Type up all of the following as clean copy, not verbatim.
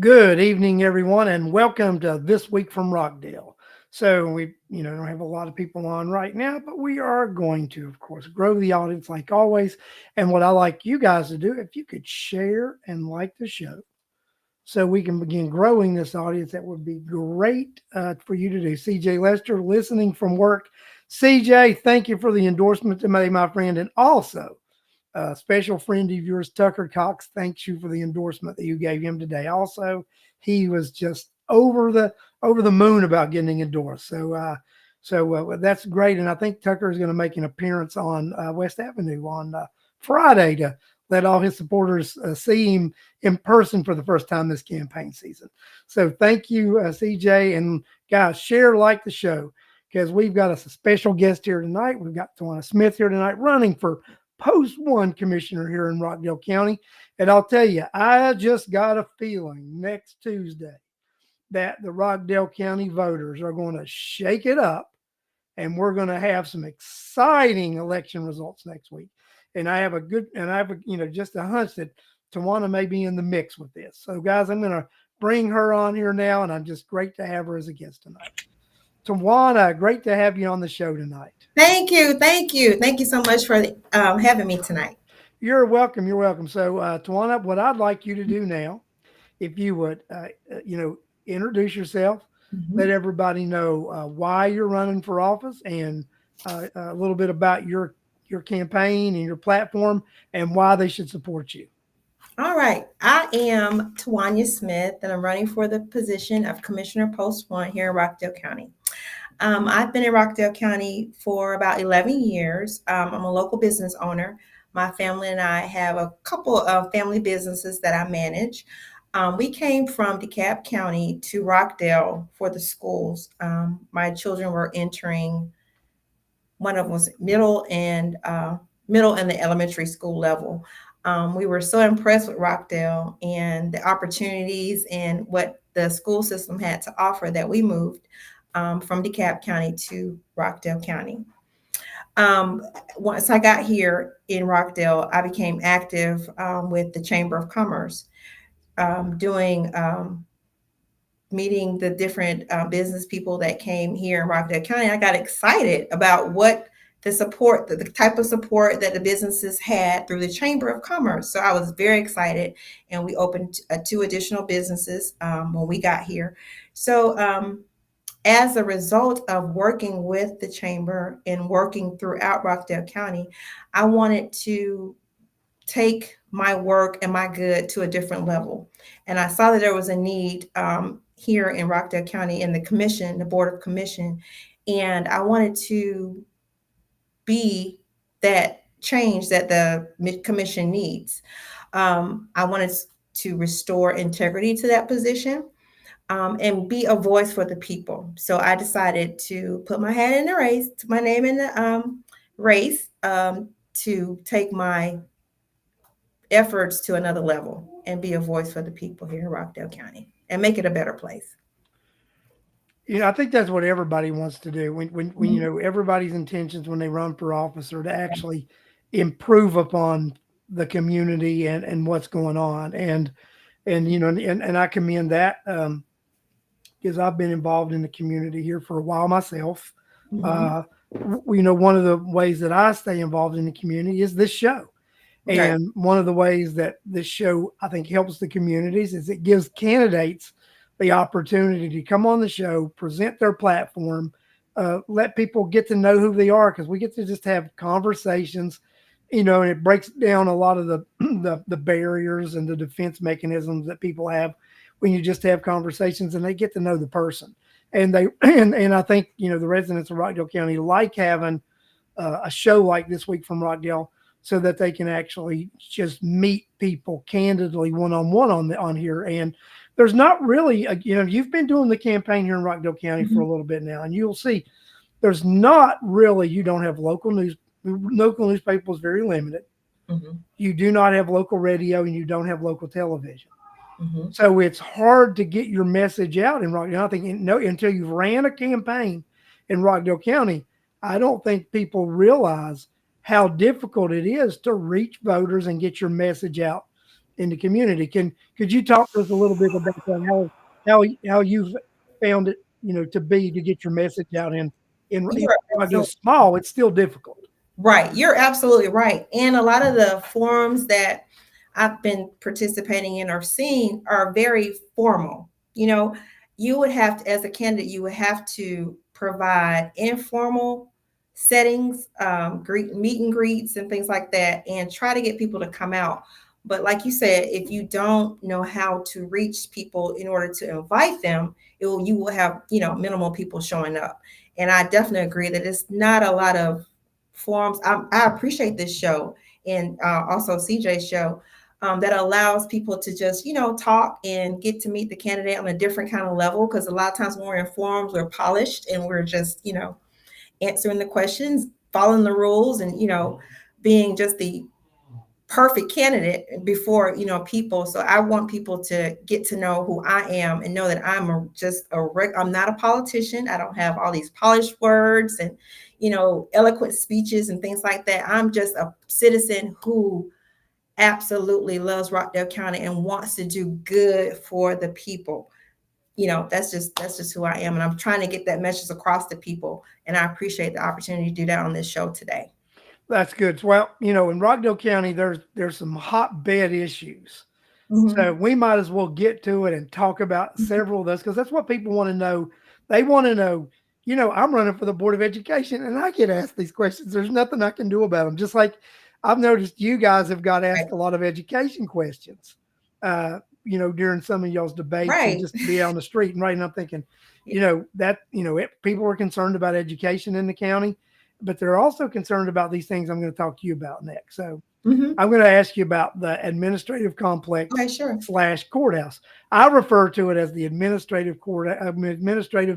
Good evening, everyone, and welcome to This Week from Rockdale. So we don't have a lot of people on right now, but we are going to, of course, grow the audience like always. And what I like you guys to do, if you could share and like the show, so we can begin growing this audience, that would be great for you to do. CJ Lester, listening from work. CJ, thank you for the endorsement today, my friend, and also a special friend of yours, Tucker Cox, thanks you for the endorsement that you gave him today. Also, he was just over the moon about getting endorsed. So that's great, and I think Tucker is going to make an appearance on West Avenue on Friday to let all his supporters see him in person for the first time this campaign season. So thank you, CJ, and guys, share like the show because we've got a special guest here tonight. We've got Tuwanya Smith here tonight, running for Post 1 commissioner here in Rockdale County. And I'll tell you, I just got a feeling next Tuesday that the Rockdale County voters are going to shake it up and we're going to have some exciting election results next week. And I have just a hunch that Tawana may be in the mix with this. So, guys, I'm going to bring her on here now, and I'm just great to have her as a guest tonight. Tawana, great to have you on the show tonight. Thank you. Thank you. Thank you so much for having me tonight. You're welcome. You're welcome. So, Tawana, what I'd like you to do now, if you would, introduce yourself, let Mhm. everybody know why you're running for office, and a little bit about your campaign and your platform, and why they should support you. All right. I am Tuwanya Smith, and I'm running for the position of Commissioner Post 1 here in Rockdale County. I've been in Rockdale County for about 11 years. I'm a local business owner. My family and I have a couple of family businesses that I manage. We came from DeKalb County to Rockdale for the schools. My children were entering, one of them was middle and the elementary school level. We were so impressed with Rockdale and the opportunities and what the school system had to offer that we moved from DeKalb County to Rockdale County. Um, Once I got here in Rockdale, I became active with the Chamber of Commerce, doing meeting the different business people that came here in Rockdale County. I got excited about what the type of support that the businesses had through the Chamber of Commerce. So I was very excited, and we opened two additional businesses when we got here. So as a result of working with the Chamber and working throughout Rockdale County, I wanted to take my work and my good to a different level. And I saw that there was a need here in Rockdale County in the commission, the Board of Commission. And I wanted to be that change that the commission needs. I wanted to restore integrity to that position and be a voice for the people. So I decided to put my hat in the race, my name in the race, to take my efforts to another level and be a voice for the people here in Rockdale County and make it a better place. I think that's what everybody wants to do. When Mhm. everybody's intentions when they run for office are to actually improve upon the community and what's going on. And I commend that because I've been involved in the community here for a while myself. Mhm. Uh, one of the ways that I stay involved in the community is this show. Right. And one of the ways that this show, I think, helps the communities is it gives candidates the opportunity to come on the show, present their platform, let people get to know who they are, because we get to just have conversations, and it breaks down a lot of the barriers and the defense mechanisms that people have when you just have conversations and they get to know the person. And they and I think the residents of Rockdale County like having a show like This Week from Rockdale, so that they can actually just meet people candidly one on one on here. And there's not really you've been doing the campaign here in Rockdale County for Mhm. a little bit now, and you'll see there's not really, you don't have local newspaper is very limited. Mhm. You do not have local radio, and you don't have local television. Mhm. So it's hard to get your message out in Rockdale. I think until you've ran a campaign in Rockdale County, I don't think people realize how difficult it is to reach voters and get your message out in the community. Could you talk to us a little bit about that? How you've found it, to be to get your message out in You're Rockdale absolutely small, it's still difficult. right. You're absolutely right. And a lot of the forums that I've been participating in or seeing are very formal. You would have to, as a candidate, you would have to provide informal settings, meet and greets, and things like that, and try to get people to come out. But like you said, if you don't know how to reach people in order to invite them, you will have minimal people showing up. And I definitely agree that it's not a lot of forums. I appreciate this show and also CJ's show that allows people to just, talk and get to meet the candidate on a different kind of level. Because a lot of times when we're in forums, we're polished and we're just, answering the questions, following the rules, and, being just the perfect candidate before people. So I want people to get to know who I am and know that I'm not a politician. I don't have all these polished words and eloquent speeches and things like that. I'm just a citizen who absolutely loves Rockdale County and wants to do good for the people. That's just who I am, and I'm trying to get that message across to people, and I appreciate the opportunity to do that on this show today. That's good. Well, in Rockdale County, there's some hotbed issues. So Mhm. we might as well get to it and talk about several of those because that's what people want to know. They want to know, I'm running for the Board of Education and I get asked these questions. There's nothing I can do about them. Just like I've noticed you guys have got Right. asked a lot of education questions, during some of y'all's debates and Right. just be on the street. And right now I'm thinking, Yeah. people are concerned about education in the county, but they're also concerned about these things I'm going to talk to you about next. So Mhm. I'm going to ask you about the administrative complex Okay, sure. slash courthouse. I refer to it as the administrative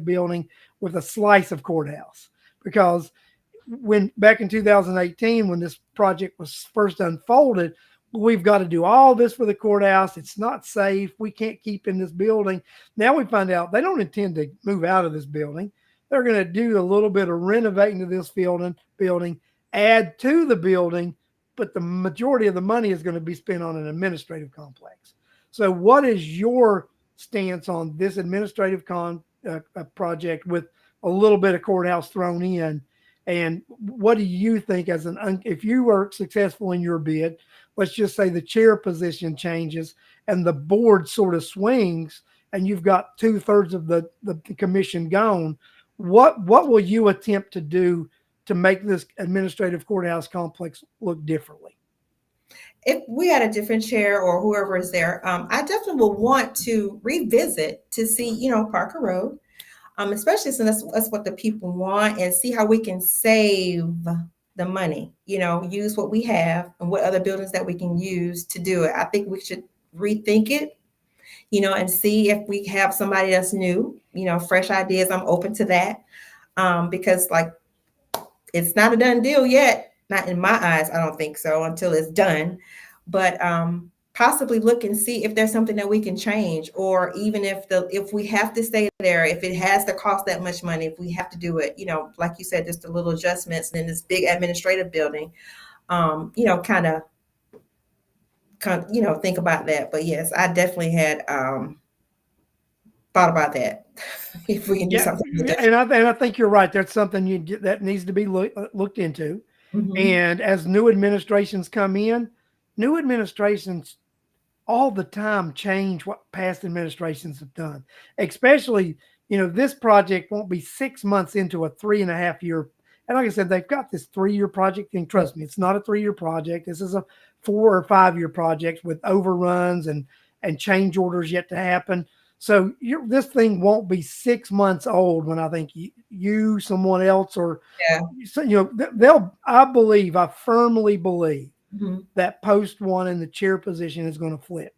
building with a slice of courthouse because when back in 2018, when this project was first unfolded, we've got to do all this for the courthouse. It's not safe. We can't keep in this building. Now we find out they don't intend to move out of this building. They're going to do a little bit of renovating to this building, add to the building, but the majority of the money is going to be spent on an administrative complex. So, what is your stance on this project with a little bit of courthouse thrown in? And what do you think if you were successful in your bid, let's just say the chair position changes and the board sort of swings and you've got 2/3 of the commission gone, what will you attempt to do to make this administrative courthouse complex look differently? If we had a different chair or whoever is there, I definitely will want to revisit to see, Parker Road, especially since that's what the people want, and see how we can save the money. Use what we have and what other buildings that we can use to do it. I think we should rethink it, and see if we have somebody that's new, fresh ideas. I'm open to that, because like it's not a done deal yet. Not in my eyes, I don't think so until it's done. But possibly look and see if there's something that we can change, or even if we have to stay there, if it has to cost that much money, if we have to do it, like you said, just a little adjustments, and then this big administrative building, think about that. But yes, I definitely had thought about that. If we can do Yeah, something different. and I think you're right. That's something that needs to be looked into. Hmm. And as new administrations come in, new administrations all the time change what past administrations have done. Especially, this project won't be 6 months into a 3.5 year. And like I said, they've got this 3 year project thing. Trust me, it's not a 3 year project. This is a 4 or 5 year project with overruns and change orders yet to happen. So this thing won't be 6 months old when I think someone else, or Yeah. I firmly believe Hmm. that post one in the chair position is going to flip.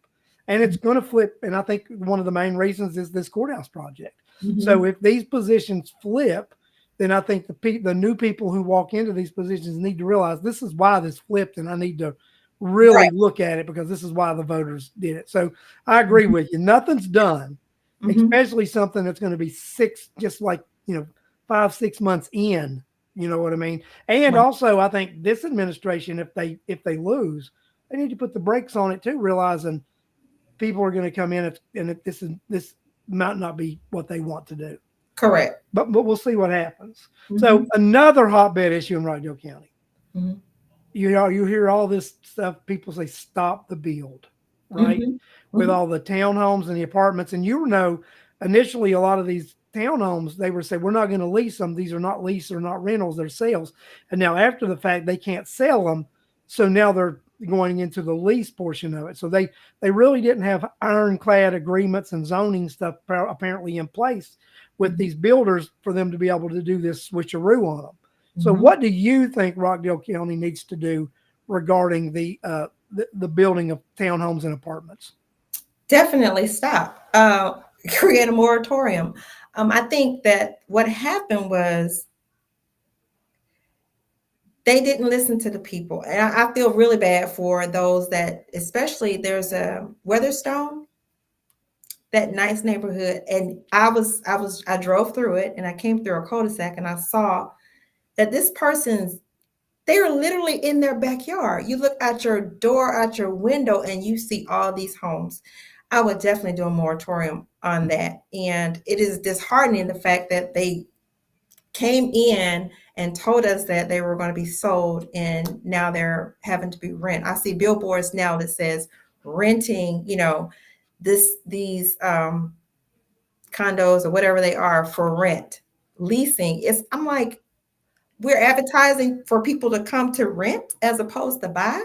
And it's going to flip. And I think one of the main reasons is this courthouse project. So Hmm. if these positions flip, then I think the new people who walk into these positions need to realize this is why this flipped, and I need to really Right. look at it because this is why the voters did it. So I agree with you. Nothing's done, Hmm. especially something that's going to be just like 5, 6 months in. You know what I mean? And Right. also, I think this administration, if they lose, they need to put the brakes on it too, realizing people are going to come in this might not be what they want to do. Correct. But we'll see what happens. So Hmm. another hotbed issue in Rockdale County. Hmm. You hear all this stuff. People say stop the build, right? Hmm. With Hmm. all the townhomes and the apartments, and initially a lot of these townhomes they were saying we're not going to lease them. These are not lease, they're not rentals, they're sales. And now after the fact, they can't sell them, so now they're going into the lease portion of it. So they really didn't have ironclad agreements and zoning stuff apparently in place with these builders for them to be able to do this switcheroo on them. So, Hmm. what do you think Rockdale County needs to do regarding the building of townhomes and apartments? Definitely stop. Create a moratorium. I think that what happened was they didn't listen to the people, and I feel really bad for those that, especially there's a Weatherstone, that nice neighborhood, and I drove through it, and I came through a cul-de-sac, and I saw that this person's they are literally in their backyard. You look out your door, out your window, and you see all these homes. I would definitely do a moratorium on that. And it is disheartening the fact that they came in and told us that they were going to be sold and now they're having to be rent. I see billboards now that says renting, these condos or whatever they are for rent, leasing. I'm like, we're advertising for people to come to rent as opposed to buy.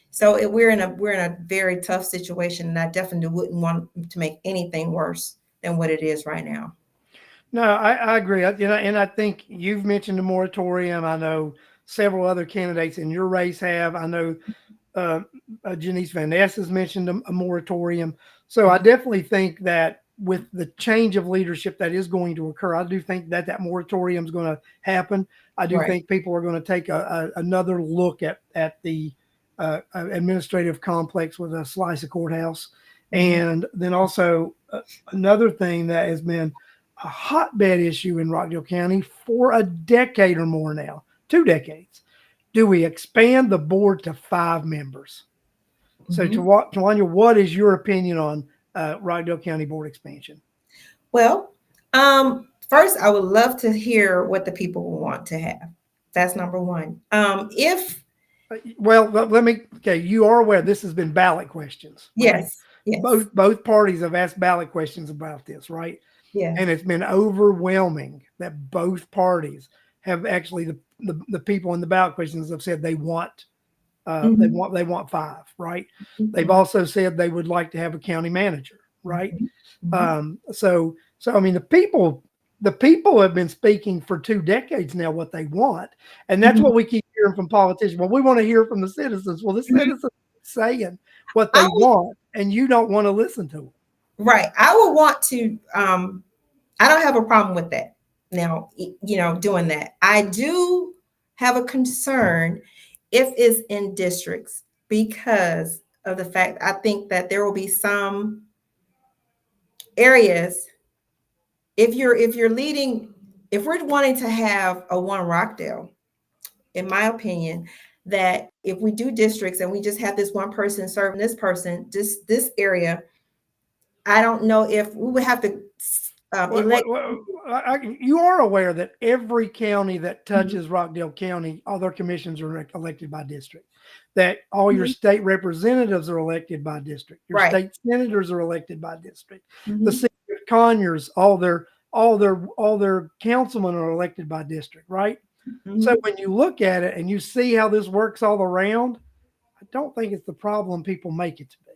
So we're in a very tough situation, and I definitely wouldn't want to make anything worse than what it is right now. No, I agree. And I think you've mentioned the moratorium. I know several other candidates in your race have. I know uh, Janice Van Ness has mentioned a moratorium. So I Mhm. definitely think that with the change of leadership that is going to occur, I do think that moratorium is going to happen. I do Right. think people are going to take another look at the administrative complex with a slice of courthouse. Mhm. And then also another thing that has been a hotbed issue in Rockdale County for a decade or more now, 2 decades. Do we expand the board to 5 members? So, Mhm. Tuwanya, what is your opinion on Rockdale County Board expansion? Well, first, I would love to hear what the people want to have. That's number one. If Well, let me. Okay, you are aware this has been ballot questions, right? Yes, yes, Both parties have asked ballot questions about this, right? And yes. it's been overwhelming that both parties have actually the people in the ballot questions have said Mhm. they want 5, right? They've Mhm. also said they would like to have a county manager, right? Mhm. Mhm. So I mean the people have been speaking for 2 decades now what they want, and that's Mhm. what we keep hearing from politicians. Well, we want to hear from the citizens. Well, the Mhm. citizens are saying what I they would, want, and you don't want to listen to them. right. I would want to. I don't have a problem with that. Now, doing that. I do have a concern if it's in districts because of the fact I think that there will be some areas if you're leading if we're wanting to have a one Rockdale, in my opinion, that if we do districts and we just have this one person serving this person, this area, I don't know if we would have to elect. You are aware that every county that Mhm. touches Rockdale County, all their commissions are elected by district. That all your Mhm. state representatives are elected by district. Your Right. state senators are elected by district. The Mhm. city of Conyers, all their councilmen are elected by district. Right. So Mhm. when you look at it and you see how this works all around, I don't think it's the problem people make it to be.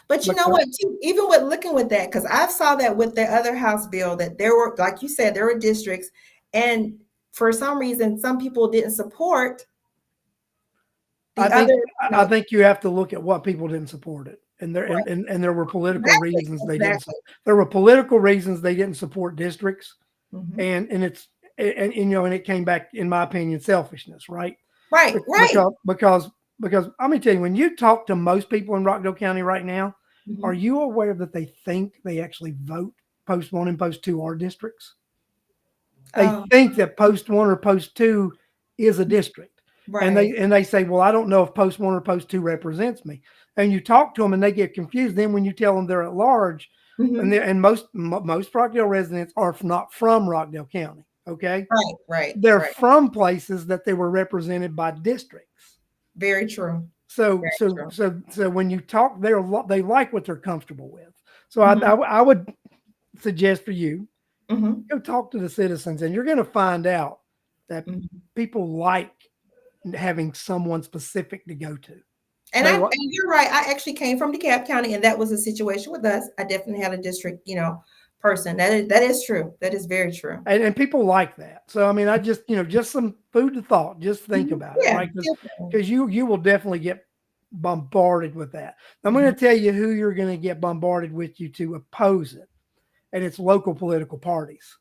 But you know Because what, too, even with looking with that, because I saw that with the other House bill, that there were, like you said, there were districts, and for some reason, some people didn't support I the think other, I think you have to look at what people didn't support it, and there right. and there were political Exactly, reasons they didn't. exactly. There were political reasons they didn't support districts, Mhm. and it's and it came back, in my opinion, selfishness, right? Right, right. Because let me tell you, when you talk to most people in Rockdale County right now, are Mhm. you aware that they think they actually vote post 1 and post 2 are districts? They Oh, think that post 1 or post 2 is a district. and Right. they say, well, I don't know if post one or post two represents me. And you talk to them and they get confused. Then when you tell them they're at large, and Hmm. most Rockdale residents are not from Rockdale County. Okay, Right. Right. they're Right. from places that they were represented by districts. Very true. So Very so true. so so when you talk, they like what they're comfortable with. So Hmm. I would suggest for you, Hmm. go talk to the citizens, and you're going to find out that Hmm. people like having someone specific to go to. And They and you're right. I actually came from DeKalb County, and that was a situation with us. I definitely had a district, person. That is true. That is very true. and people like that. So I mean, I just just some food to thought. Just think Mhm. about it, Yeah, right? definitely. Because you will definitely get bombarded with that. I'm going Mhm. to tell you who you're going to get bombarded with you to oppose it, and it's local political parties.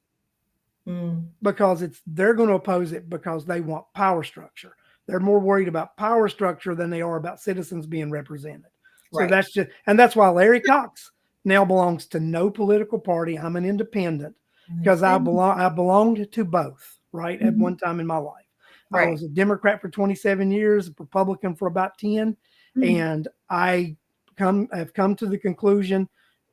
Mm. Because they're going to oppose it because they want power structure. They're more worried about power structure than they are about citizens being represented. So Right. that's why Larry Cox now belongs to no political party. I'm an independent because Understand. I belonged to both, right? At Mhm. one time in my life. I Right. was a Democrat for 27 years, a Republican for about 10, Mhm. and I have come to the conclusion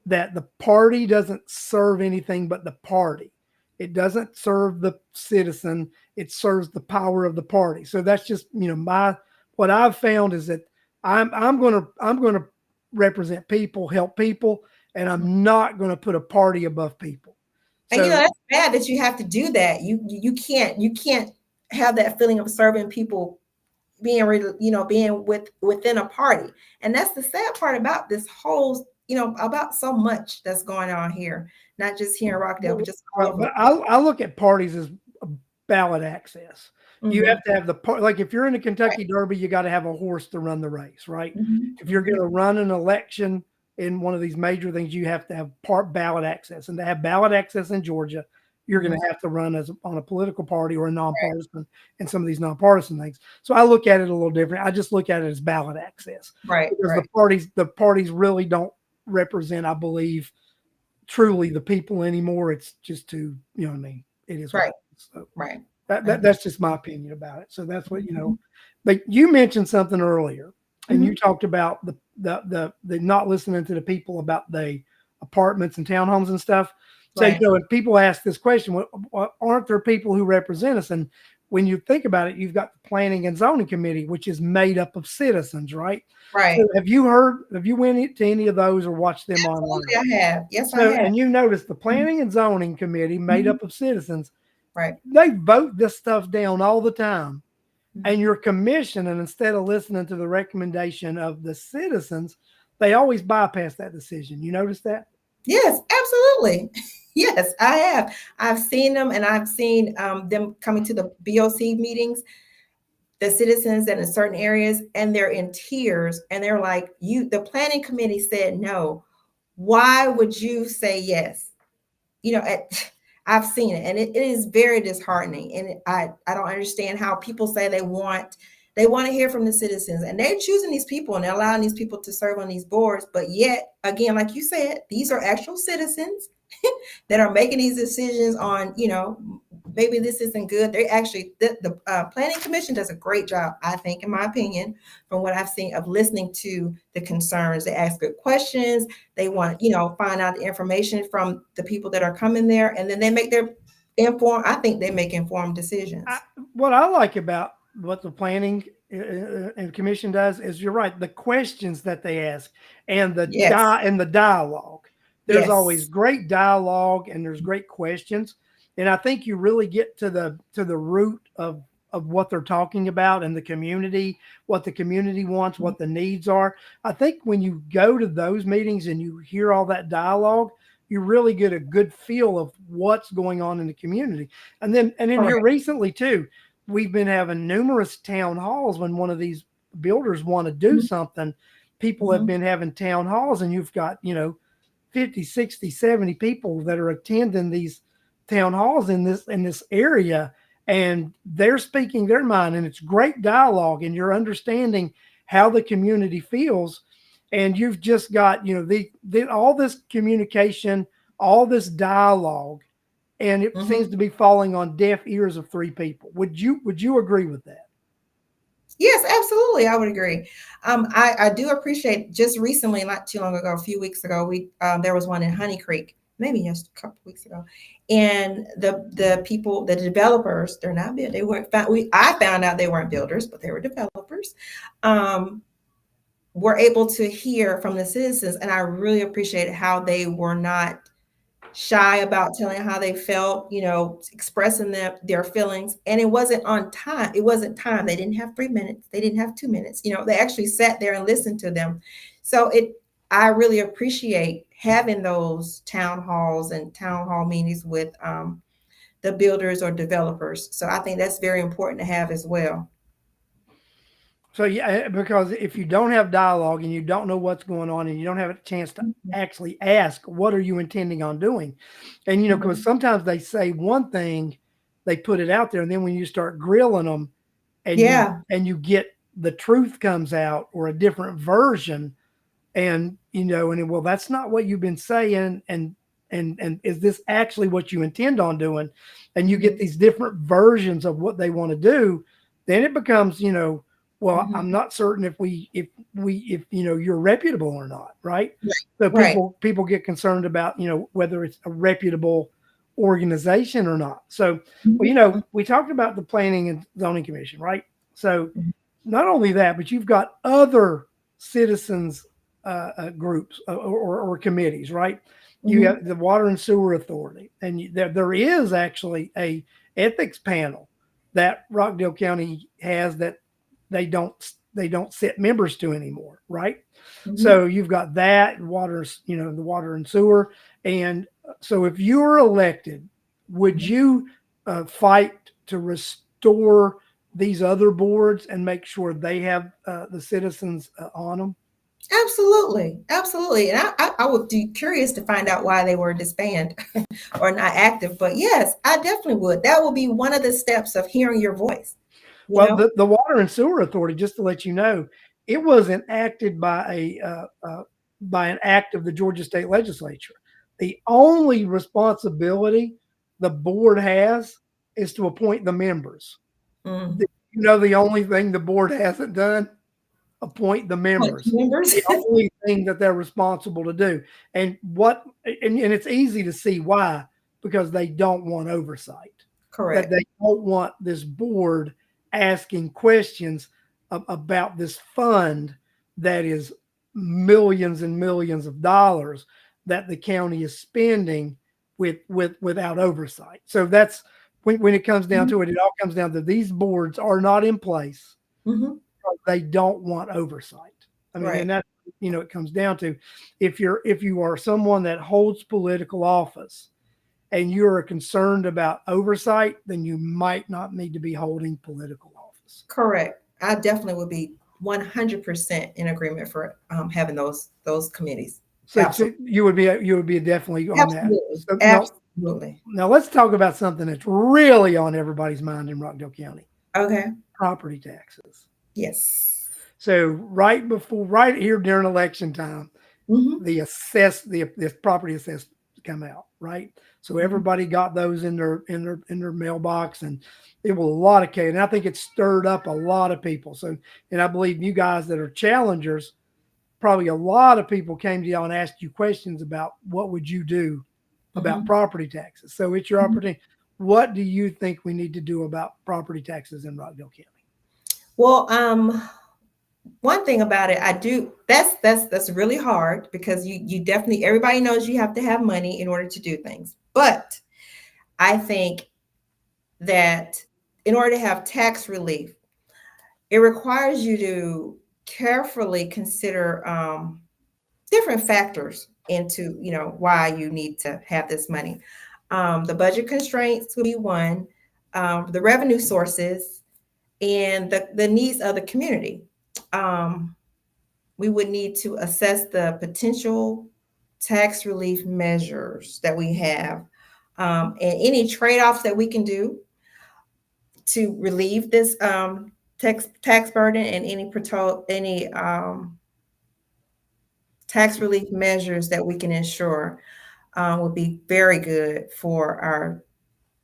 that the party doesn't serve anything but the party. It doesn't serve the citizen. It serves the power of the party. So that's just my what I've found is that I'm gonna represent people, help people, and I'm not gonna put a party above people. And So that's bad that you have to do that. You can't have that feeling of serving people, being within a party. And that's the sad part about this whole, about so much that's going on here, not just here in Rockdale, but just all over. but I look at parties as ballot access. You have Hmm. to have like if you're in a Right. Kentucky Derby, you got to have a horse to run the race, right? Hmm. If you're Hmm. going to run an election in one of these major things, you have to have part ballot access, and to have ballot access in Georgia, you're going Hmm. to have to run as on a political party or a nonpartisan and some of these nonpartisan things. So I look at it a little different. I just look at it as ballot access Right. because Right. the parties really don't represent, I believe, truly the people anymore. It's just to what I mean. It is what Right. it is. So Right. I that's just my opinion about it. So that's what Mhm. But you mentioned something earlier, and you Mhm. talked about the not listening to the people about the apartments and townhomes and stuff. So Right. and people ask this question: aren't there people who represent us? And when you think about it, you've got the Planning and Zoning Committee, which is made up of citizens, right? So Right. have you went to any of those or watched them Absolutely, online? I have. Yes, I So, have. and you notice the Mhm. Planning and Zoning Committee made Mhm. up of citizens, Right. they vote this stuff down all the time. And Mhm. your commission, and instead of listening to the recommendation of the citizens, they always bypass that decision. You notice that? Yes, absolutely. Yes, I have. I've seen them, and I've seen them coming to the BOC meetings, the citizens that in certain areas, and they're in tears, and they're like, the planning committee said no. Why would you say yes? I've seen it, and it is very disheartening. And I don't understand how people say they want to hear from the citizens, and they're choosing these people and they're allowing these people to serve on these boards. But yet, again, like you said, these are actual citizens that are making these decisions on, maybe this isn't good. They actually, the planning commission does a great job, I think, in my opinion, from what I've seen, of listening to the concerns. They ask good questions. They want, find out the information from the people that are coming there, and then they make their I think they make informed I, decisions. what I like about what the planning and commission does is you're right. The questions that they ask and Yes. the dialogue. There's always Yes. great dialogue and there's great questions, and I think you really get to the root of what they're talking about in the community, what the community wants, what the needs are. I think when you go to those meetings and you hear all that dialogue, you really get a good feel of what's going on in the community. And then here Correct. recently too, we've been having numerous town halls when one of these builders want to do Mhm. something. People have Mhm. been having town halls, and you've got 50, 60, 70 people that are attending these town halls in this area, and they're speaking their mind, and it's great dialogue, and you're understanding how the community feels. And you've just got all this communication, all this dialogue, and it seems Mhm. to be falling on deaf ears of three people. Would you agree with that? Yes, absolutely. I would agree. I do appreciate just recently, not too long ago, a few weeks ago, we there was one in Honey Creek, maybe just a couple weeks ago, and the people, the developers, they're not build, they weren't found. I found out they weren't builders, but they were developers. Um, were able to hear from the citizens, and I really appreciated how they were not shy about telling how they felt, expressing their feelings. And it wasn't on time. It wasn't time. They didn't have 3 minutes. They didn't have 2 minutes. They actually sat there and listened to them. So I really appreciate having those town halls and town hall meetings with the builders or developers. So I think that's very important to have as well. So yeah, because if you don't have dialogue and you don't know what's going on and you don't have a chance to Mhm. actually ask, what are you intending on doing? And because Mhm. sometimes they say one thing, they put it out there, and then when you start grilling them, Yeah. and you get the truth comes out or a different version, and and well, that's not what you've been saying, and is this actually what you intend on doing? And you get Mhm. these different versions of what they want to do, then it becomes, well, I'm Mhm. not certain if you're reputable or not, right? So Right. people get concerned about, whether it's a reputable organization or not. So, well, Mhm. we talked about the planning and zoning commission, right? So Mhm. not only that, but you've got other citizens groups or committees, right? You Mhm. have the Water and Sewer Authority, and there is actually a ethics panel that Rockdale County has that they don't they don't set members to anymore, right? Mhm. So you've got that water, the water and sewer, and so if you were elected, would Mhm. you fight to restore these other boards and make sure they have the citizens on them? Absolutely, absolutely. And I would be curious to find out why they were disbanded or not active. But yes, I definitely would. That will be one of the steps of hearing your voice, you Well, know? the Water and Sewer Authority, just to let you know, it was enacted by an act of the Georgia State Legislature. The only responsibility the board has is to appoint the members. Mm. The only thing the board hasn't done, appoint the Like members. members? The only thing that they're responsible to do. And it's easy to see why, because they don't want oversight. That Correct. they don't want this board asking questions about this fund that is millions and millions of dollars that the county is spending without oversight. So that's when it comes down Mhm. to it, it all comes down to these boards are not in place. Mhm. They don't want oversight. I mean, Right. and that it comes down to if you are someone that holds political office and you're concerned about oversight, then you might not need to be holding political office. Correct. I definitely would be 100% in agreement for having those committees. So Absolutely. you would be definitely on that. Absolutely. So Absolutely. now let's talk about something that's really on everybody's mind in Rockdale County: Okay. property taxes. Yes. So right here during election time, Mhm. the property assessments come out, right? So Mhm. everybody got those in their mailbox, and it was a lot of chaos. And I think it stirred up a lot of people. So, and I believe you guys that are challengers, probably a lot of people came to y'all and asked you questions about what would you do about Mhm. property taxes. So it's your Mhm. opportunity. What do you think we need to do about property taxes in Rockdale County? Well, one thing about it, I do that's really hard because you definitely everybody knows you have to have money in order to do things. But I think that in order to have tax relief, it requires you to carefully consider different factors into why you need to have this money. The budget constraints will be one, the revenue sources, and the needs of the community. Um, we would need to assess the potential tax relief measures that we have, and any trade-offs that we can do to relieve this tax burden, and any tax relief measures that we can ensure would be very good for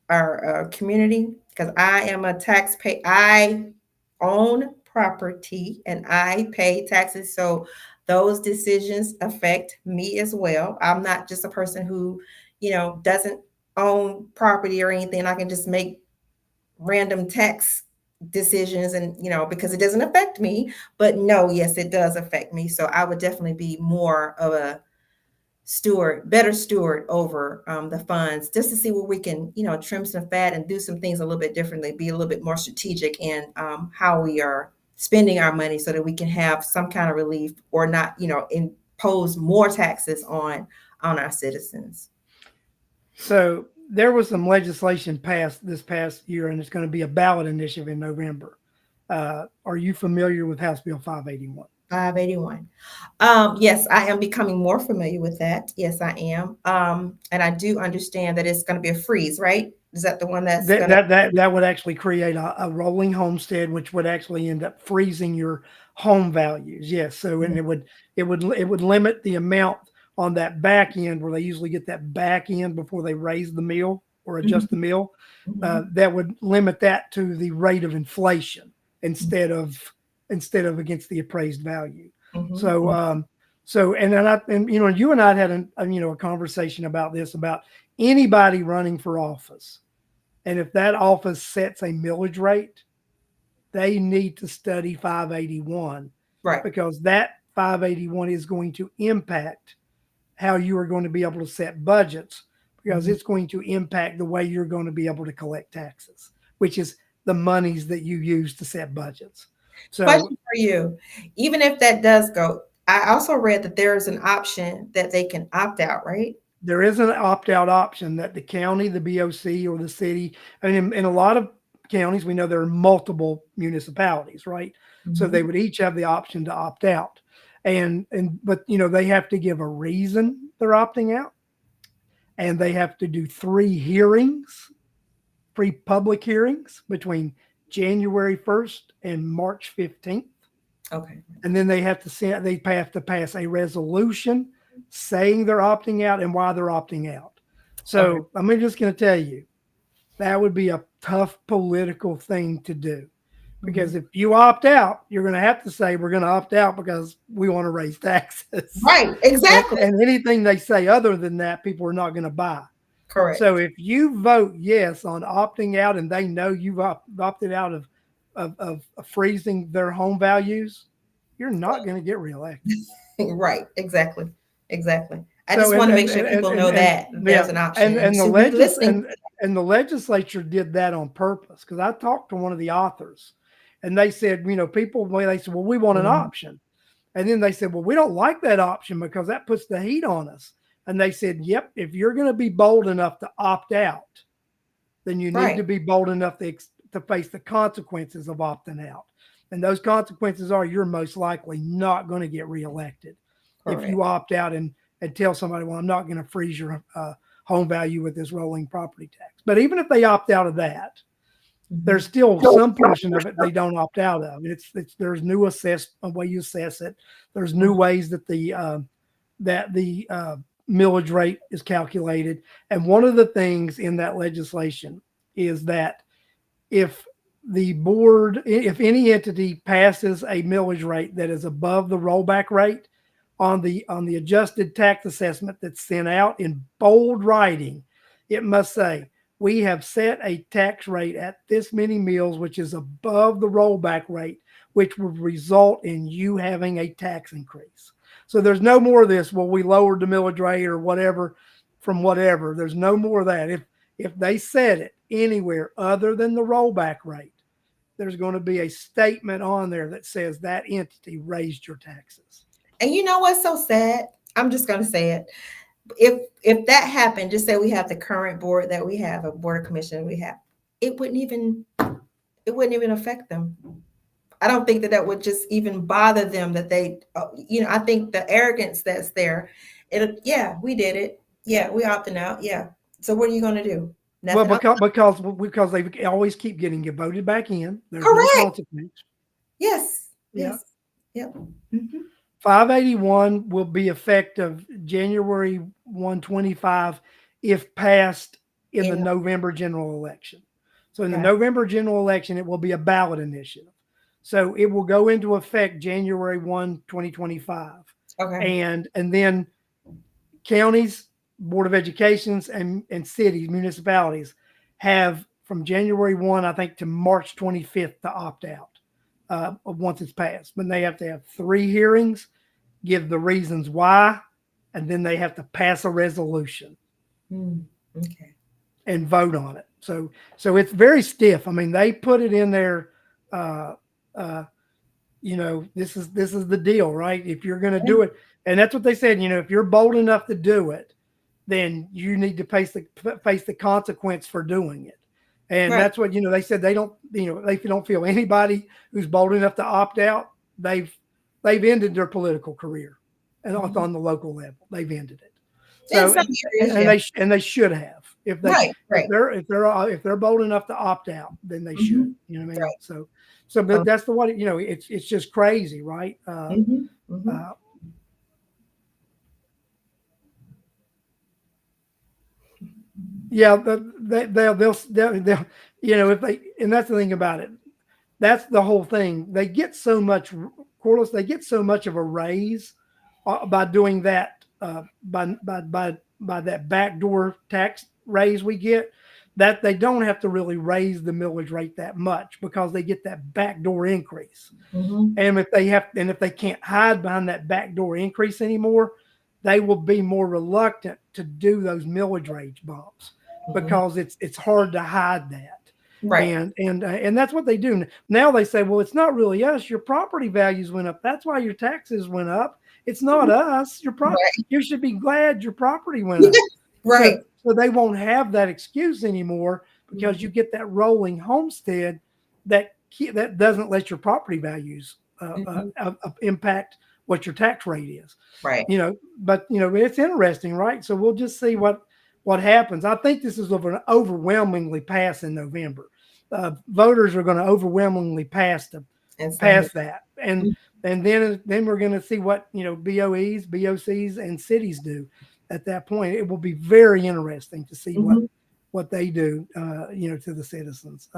our community, because I am a taxpayer. I own property and I pay taxes. So those decisions affect me as well. I'm not just a person who, doesn't own property or anything. I can just make random tax decisions and, because it doesn't affect me. But no, yes, it does affect me. So I would definitely be more of a better steward over the funds, just to see where we can, trim some fat and do some things a little bit differently, be a little bit more strategic in how we are spending our money so that we can have some kind of relief or not, impose more taxes on our citizens. So there was some legislation passed this past year, and it's going to be a ballot initiative in November. Are you familiar with House Bill 581? 581. Yes, I am becoming more familiar with that. Yes, I am. And I do understand that it's going to be a freeze, right? Is that the one that's That going to? that that that would actually create a rolling homestead, which would actually end up freezing your home values. Yes, so and it would limit the amount on that back end where they usually get that back end before they raise the mill or adjust the mill. Mhm, That would limit that to the rate of inflation instead of against the appraised value. mhm, So mhm. and then you and I had a conversation about this about anybody running for office. And if that office sets a millage rate, they need to study 581 Right. because that 581 is going to impact how you are going to be able to set budgets because Mhm. it's going to impact the way you're going to be able to collect taxes, which is the monies that you use to set budgets. So Question for you. Even if that does go, I also read that there's an option that they can opt out, right? there is an opt-out option that the county, the BOC, or the city, and in a lot of counties, we know there are multiple municipalities, right? So they Mhm. would each have the option to opt out, but they have to give a reason they're opting out, and they have to do three public hearings between January 1st and March 15th, Okay. and then they have to pass a resolution saying they're opting out and why they're opting out. Okay. So I'm just going to tell you that would be a tough political thing to do Mhm. because if you opt out, you're going to have to say we're going to opt out because we want to raise taxes, Right. and, Exactly. and anything they say other than that, people are not going to buy. So Correct. if you vote yes on opting out and they know you've opted out of freezing their home values, you're not going to get reelected. Right. Exactly. Exactly. I So just want to make sure people know and that yeah, there's an option and and the should be listening. and the legislature did that on purpose because I talked to one of the authors, and they said, they said, well, we want an Mhm. option, and then they said, well, we don't like that option because that puts the heat on us, and they said, yep, if you're going to be bold enough to opt out, then you need to Right. be bold enough to face the consequences of opting out. And those consequences are you're most likely not going to get reelected if you Correct. opt out and tell somebody, well, I'm not going to freeze your home value with this rolling property tax. But even if they opt out of that, there's Mhm. still some portion of it they don't opt out of. There's new a way you assess it. There's new Mhm. ways that the millage rate is calculated. And one of the things in that legislation is that if if any entity passes a millage rate that is above the rollback rate on the adjusted tax assessment that's sent out in bold writing, it must say, we have set a tax rate at this many mills, which is above the rollback rate, which would result in you having a tax increase. So there's no more of this, well, we lowered the millage rate or whatever from whatever. There's no more of that. If they set it anywhere other than the rollback rate, there's going to be a statement on there that says that entity raised your taxes. And you know what's so sad? I'm just going to say it. If that happened, just say we have the current board that we have, a board of commission we have, it wouldn't even it wouldn't even affect them. I don't think that that would just even bother them that they, I think the arrogance that's there, yeah, we did it. Yeah, we opting out. Yeah. So what are you going to do? Well, Nothing else? because they always keep getting you voted back in. There's no Correct. consequence. Yes. Yeah. Yes. Yep. Hmm. 581 will be effective January 1, 25 if passed in the In November general election. So in the got November general election, it will be a ballot initiative. So it will go into effect January 1, 2025. Okay. And then counties, Board of Educations, and cities, municipalities have from January 1, I think, to March 25th to opt out once it's passed. But they have to have 3 hearings, give the reasons why, and then they have to pass a resolution Mm, okay. and vote on it. So it's very stiff. I mean, they put it in there. Uh, uh, this is the deal, right? If you're going to Yeah. do it, and that's what they said. If you're bold enough to do it, then you need to face the consequence for doing it. And Right. that's what they said. They don't feel anybody who's bold enough to opt out. They've ended their political career, and Mhm. on the local level, they've ended it. In So some and, areas, and yeah. they should have if they Right. if Right. they're if they're if they're bold enough to opt out, then they should. Hmm. You know what I mean? Right. So but that's the one. It's just crazy, right? Hmm. Hmm. Uh, yeah, they'll if they and that's the thing about it. That's the whole thing. They get so much, Corliss. They get so much of a raise by doing that. By that backdoor tax raise we get, that they don't have to really raise the millage rate that much because they get that backdoor increase. Hmm. And if they can't hide behind that backdoor increase anymore, they will be more reluctant to do those millage rate bumps Hmm. because it's hard to hide that. Right. And that's what they do now. They say, well, it's not really us. Your property values went up. That's why your taxes went up. It's not us. Right. You should be glad your property went up. So Right. so they won't have that excuse anymore because you Hmm. get that rolling homestead that doesn't let your property values Hmm. impact what your tax rate is. Right. But it's interesting, right? So we'll just see what happens. I think this is going to overwhelmingly pass in November. Voters are going to overwhelmingly And same here. pass that, and then we're going to see what BOEs, BOCs, and cities do. At that point, it will be very interesting to see what Hmm. what they do, to the citizens.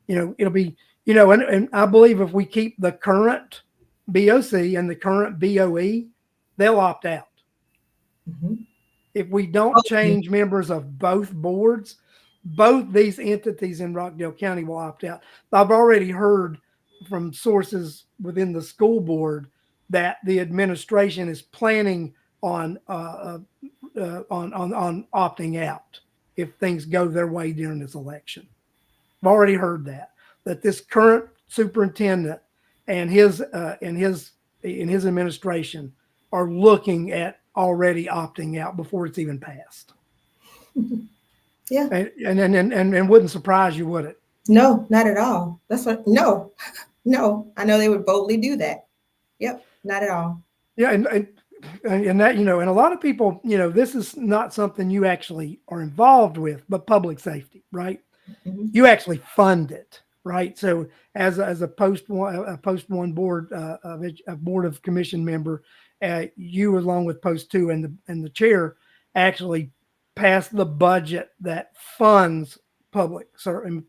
It'll be, and I believe if we keep the current BOC and the current BOE, they'll opt out. Hmm. If we don't change members of both boards, both these entities in Rockdale County will opt out. I've already heard from sources within the school board that the administration is planning on on opting out if things go their way during this election. I've already heard that this current superintendent and his administration are looking at already opting out before it's even passed. Yeah. And wouldn't surprise you, would it? No, not at all. That's what. No, no. I know they would boldly do that. Yep. Not at all. Yeah, and that and a lot of people, this is not something you actually are involved with, but public safety, right? Hmm. You actually fund it, right? So as a post 1 board a board of commission member, you along with post 2 and the chair actually pass the budget that funds public, the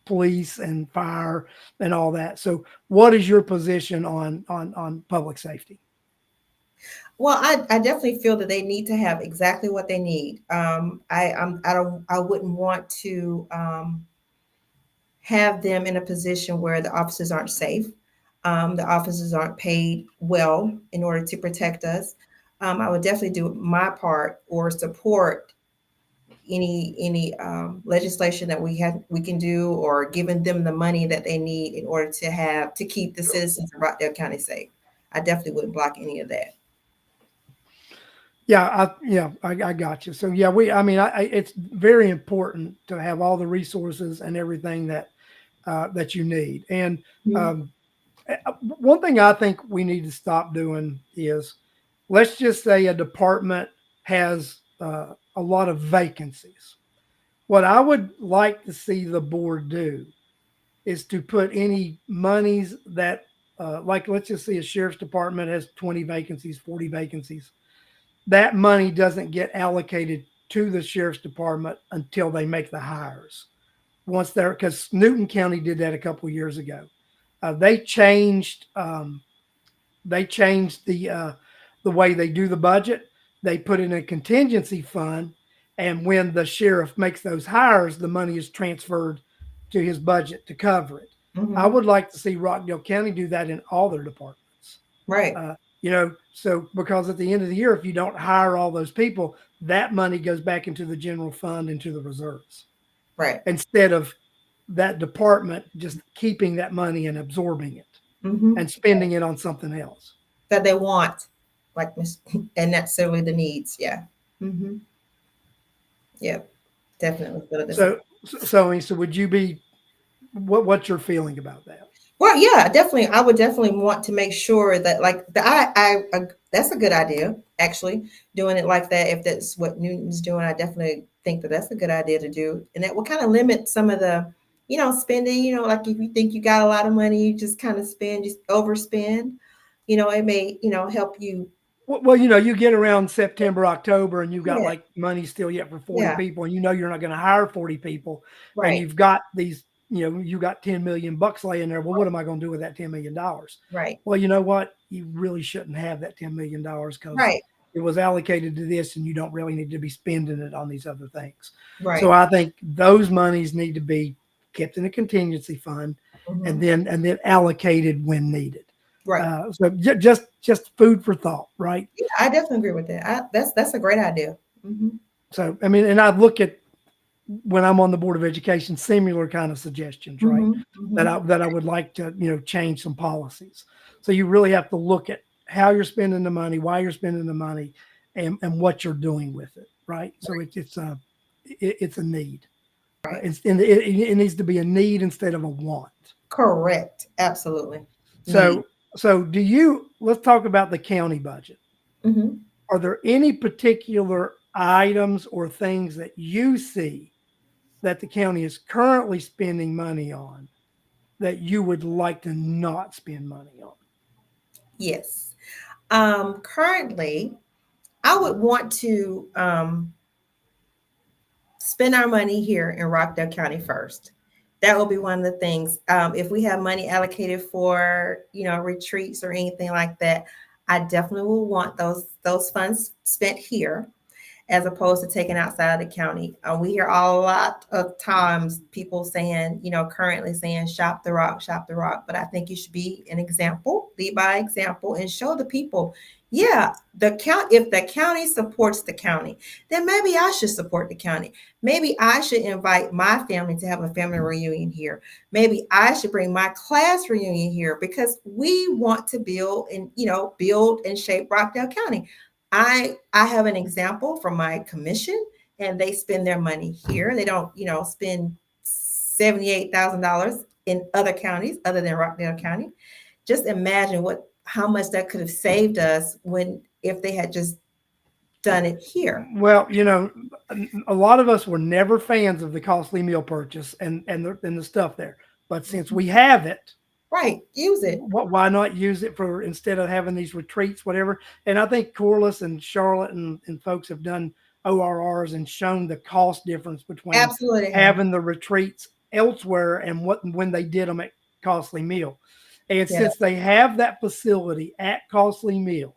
police and fire and all that. So what is your position on public safety? Well, I definitely feel that they need to have exactly what they need. I don't, I wouldn't want to have them in a position where the officers aren't safe. The officers aren't paid well in order to protect us. I would definitely do my part or support any legislation that we can do, or giving them the money that they need in order to have to keep the citizens of Rockdale County safe. I definitely wouldn't block any of that. I got you. So yeah, I mean, it's very important to have all the resources and everything that you need. And Mhm. um, one thing I think we need to stop doing is, let's just say a department has a lot of vacancies. What I would like to see the board do is to put any monies that, like, let's just say a sheriff's department has 20 vacancies, 40 vacancies. That money doesn't get allocated to the sheriff's department until they make the hires. once they're, because Newton County did that a couple of years ago. They changed the way they do the budget. They put in a contingency fund, and when the sheriff makes those hires, the money is transferred to his budget to cover it. I Hmm. would like to see Rockdale County do that in all their departments. Right. So because at the end of the year, if you don't hire all those people, that money goes back into the general fund, into the reserves, Right. instead of that department just keeping that money and absorbing it Hmm. and spending it on something else. That they want, like and necessarily the needs. Yeah. Hmm. Yeah. Definitely feel it. So would you be, what's your feeling about that? Well, yeah, definitely. I would definitely want to make sure that, like, that's a good idea, actually, doing it like that. If that's what Newton's doing, I definitely think that that's a good idea to do, and that will kind of limit some of the, spending. Like if you think you got a lot of money, you just kind of spend, just overspend. It may, help you. Well, you get around September, October, and you got Yeah, like money still yet for 40 yeah, people, and you're not going to hire 40 people, and right, you've got these, you got 10 million bucks laying there. Well, what am I going to do with that $10 million? right, Well, you know what? You really shouldn't have that $10 million, because right, it was allocated to this, and you don't really need to be spending it on these other things. So right. I think those monies need to be kept in a contingency fund, and Hmm. then allocated when needed. Right. So just food for thought, right? Yeah, I definitely agree with that. That's a great idea. Hmm. So I mean, and I look at, when I'm on the board of education, similar kind of suggestions, right? Hmm. That Hmm. I would like to, change some policies. So you really have to look at how you're spending the money, why you're spending the money, and what you're doing with it, right? So it's a need. Right. It needs to be a need instead of a want. Correct. Absolutely. Need. So let's talk about the county budget. Hmm. Are there any particular items or things that you see that the county is currently spending money on that you would like to not spend money on? Yes. Currently, I would want to spend our money here in Rockdale County first. That will be one of the things. If we have money allocated for, retreats or anything like that, I definitely will want those funds spent here, as opposed to taking outside of the county. We hear a lot of times people saying, currently saying, shop the rock. But I think you should be an example, lead by example, and show the people, yeah, if the county supports the county, then maybe I should support the county. Maybe I should invite my family to have a family reunion here. Maybe I should bring my class reunion here, because we want to build and shape Rockdale County. I have an example from my commission, and they spend their money here. They don't, spend $78,000 in other counties other than Rockdale County. Just imagine how much that could have saved us when if they had just done it here. Well, a lot of us were never fans of the costly meal purchase and the stuff there. But since we have it, Right. Use it. why not use it for, instead of having these retreats, whatever? And I think Corliss and Charlotte and folks have done ORRs and shown the cost difference between Absolutely have. having the retreats elsewhere and when they did them at Costly Meal. And Yeah. since they have that facility at Costly Meal,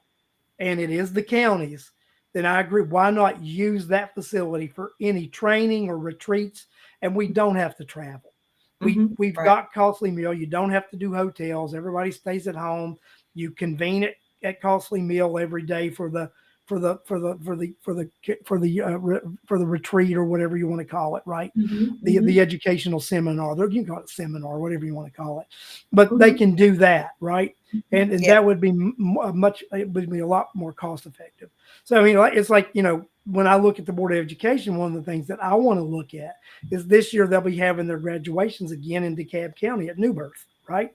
and it is the county's, then I agree. Why not use that facility for any training or retreats? And we don't have to travel. We've Right. got Costly Meal. You don't have to do hotels. Everybody stays at home. You convene at Costly Meal every day for the for the for the for the for the for the for the retreat, or whatever you want to call it, right? Hmm. The Hmm. educational seminar. You can call it seminar, whatever you want to call it, but they Hmm. can do that, right? And Yeah. that would be it would be a lot more cost effective. So I mean, it's like, when I look at the Board of Education, one of the things that I want to look at is this year they'll be having their graduations again in DeKalb County at New Birth, right?